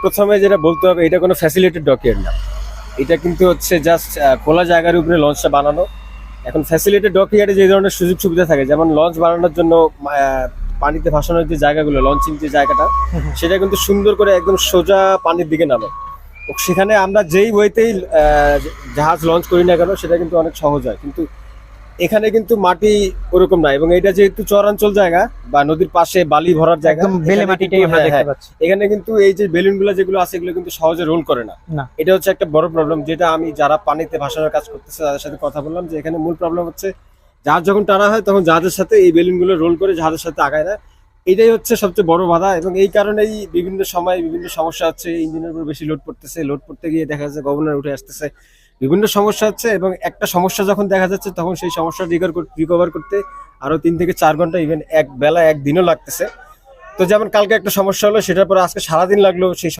প্রথমে যেটা বলতে হবে, এটা কোনো ফ্যাসিলিটেড ডকইয়ার্ড না। এটা কিন্তু হচ্ছে জাস্ট খোলা জায়গার উপরে লঞ্চটা বানানো। এখন ফ্যাসিলিটেড ডকইয়ার্ডে যে ধরনের সুযোগ সুবিধা থাকে, যেমন লঞ্চ বানানোর জন্য পানিতে ভাসানোর যে জায়গাগুলো, লঞ্চিং যে জায়গাটা, সেটা কিন্তু সুন্দর করে একদম সোজা পানির দিকে নামে। তো সেখানে আমরা যেই ওয়েতেই জাহাজ লঞ্চ করি না কেন, সেটা কিন্তু অনেক সহজ হয়। কিন্তু এখানে কিন্তু মাটি ওরকম না, এবং এটা যেহেতু চরাঞ্চল জায়গা বা নদীর পাশে বালি ভরার জায়গা, একদম বেলে এখানে মাটিটাই কিন্তু- আমরা হ্যাঁ, দেখতে হ্যাঁ, পাচ্ছি। এখানে কিন্তু এই যে বেলুন গুলো যেগুলো আছে, এগুলো কিন্তু সহজে রোল করে না। না। এটা হচ্ছে একটা বড় প্রবলেম, যেটা আমি যারা পানিতে ভাসানোর কাজ করতেছে তাদের সাথে কথা বললাম, যে এখানে মূল প্রবলেম হচ্ছে জাহাজ যখন টানা হয় তখন জাহাজের সাথে এই বেলুন গুলো রোল করে জাহাজের সাথে আগায় না। এটাই হচ্ছে সবচেয়ে বড় বাধা, এবং এই কারণেই বিভিন্ন সময় বিভিন্ন সমস্যা হচ্ছে। ইঞ্জিনের উপর বেশি লোড পড়তেছে, লোড পড়তে গিয়ে দেখা যাচ্ছে গভর্নর উঠে আসতেছে, বিভিন্ন সমস্যা হচ্ছে। এবং একটা সমস্যা যখন দেখা যাচ্ছে, তখন সেই সমস্যা রিকভার করতে আরো 3 থেকে 4 ঘন্টা, ইভেন এক বেলা একদিনও লাগতেছে। তো যেমন কালকে একটা সমস্যা হলো, সেটার পরে আজকে সারাদিন লাগলো সেই